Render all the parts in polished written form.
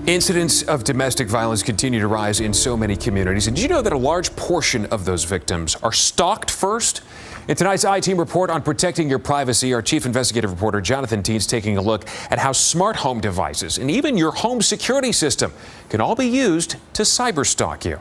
Incidents of domestic violence continue to rise in so many communities. And did you know that a large portion of those victims are stalked first? In tonight's I-Team report on protecting your privacy, our chief investigative reporter Jonathan Teen's taking a look at how smart home devices and even your home security system can all be used to cyber-stalk you.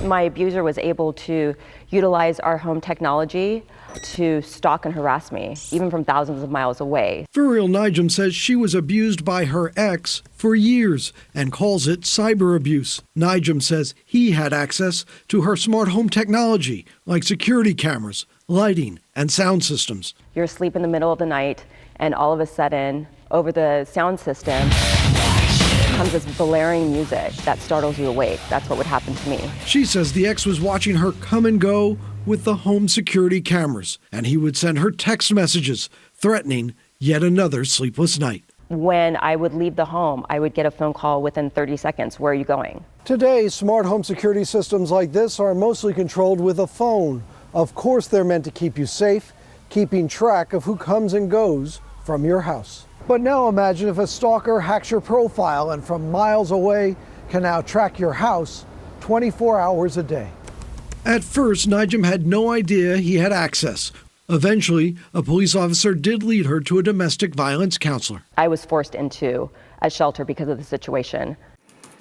My abuser was able to utilize our home technology to stalk and harass me, even from thousands of miles away. Furiel Nijum says she was abused by her ex for years and calls it cyber abuse. Nijum says he had access to her smart home technology, like security cameras, lighting, and sound systems. You're asleep in the middle of the night, and all of a sudden, over the sound system, comes this blaring music that startles you awake. That's what would happen to me. She says the ex was watching her come and go with the home security cameras, and he would send her text messages threatening yet another sleepless night. When I would leave the home, I would get a phone call within 30 seconds. Where are you going? Today, smart home security systems like this are mostly controlled with a phone. Of course, they're meant to keep you safe, keeping track of who comes and goes from your house. But now imagine if a stalker hacks your profile and from miles away can now track your house 24 hours a day. At first, Nijum had no idea he had access. Eventually, a police officer did lead her to a domestic violence counselor. I was forced into a shelter because of the situation.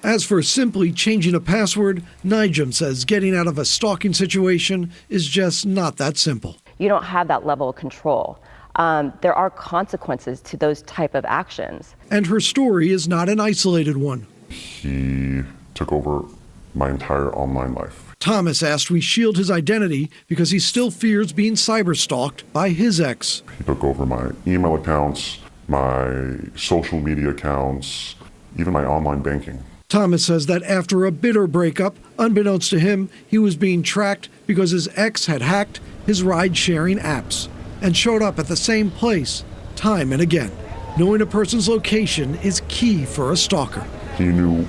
As for simply changing a password, Nijum says getting out of a stalking situation is just not that simple. You don't have that level of control. There are consequences to those type of actions. And her story is not an isolated one. He took over my entire online life. Thomas asked we shield his identity because he still fears being cyber-stalked by his ex. He took over my email accounts, my social media accounts, even my online banking. Thomas says that after a bitter breakup, unbeknownst to him, he was being tracked because his ex had hacked his ride-sharing apps and showed up at the same place time and again. Knowing a person's location is key for a stalker. He knew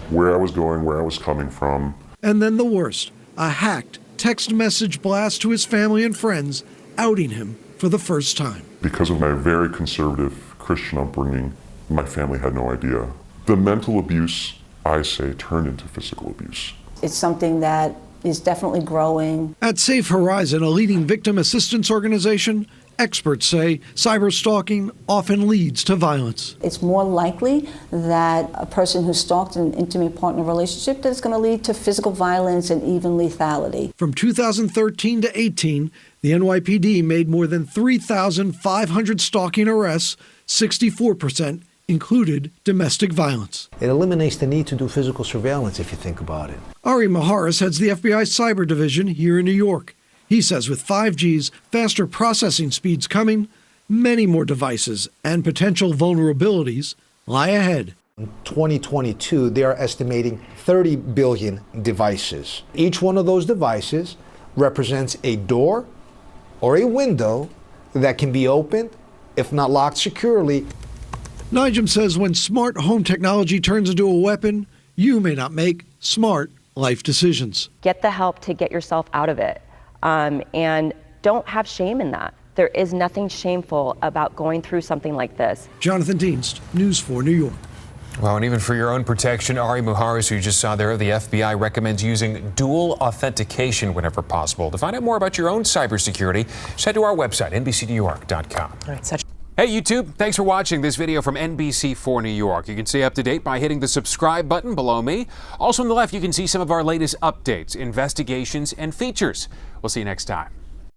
where I was going, where I was coming from. And then the worst, a hacked text message blast to his family and friends, outing him for the first time. Because of my very conservative Christian upbringing, my family had no idea. The mental abuse, I say, turned into physical abuse. It's something that is definitely growing. At Safe Horizon, a leading victim assistance organization, experts say cyber-stalking often leads to violence. It's more likely that a person who's stalked in an intimate partner relationship that is going to lead to physical violence and even lethality. From 2013 to 18, the NYPD made more than 3,500 stalking arrests, 64% included domestic violence. It eliminates the need to do physical surveillance if you think about it. Ari Maharis heads the FBI Cyber Division here in New York. He says with 5G's faster processing speeds coming, many more devices and potential vulnerabilities lie ahead. In 2022, they are estimating 30 billion devices. Each one of those devices represents a door or a window that can be opened, if not locked securely. Nijum says when smart home technology turns into a weapon, you may not make smart life decisions. Get the help to get yourself out of it. And don't have shame in that. There is nothing shameful about going through something like this. Jonathan Dienst, News 4 New York. Well, and even for your own protection, Ari Muharis, who you just saw there, the FBI recommends using dual authentication whenever possible. To find out more about your own cybersecurity, just head to our website, NBCNewYork.com. All right, Hey YouTube, thanks for watching this video from NBC4 New York. You can stay up to date by hitting the subscribe button below me. Also on the left, you can see some of our latest updates, investigations, and features. We'll see you next time.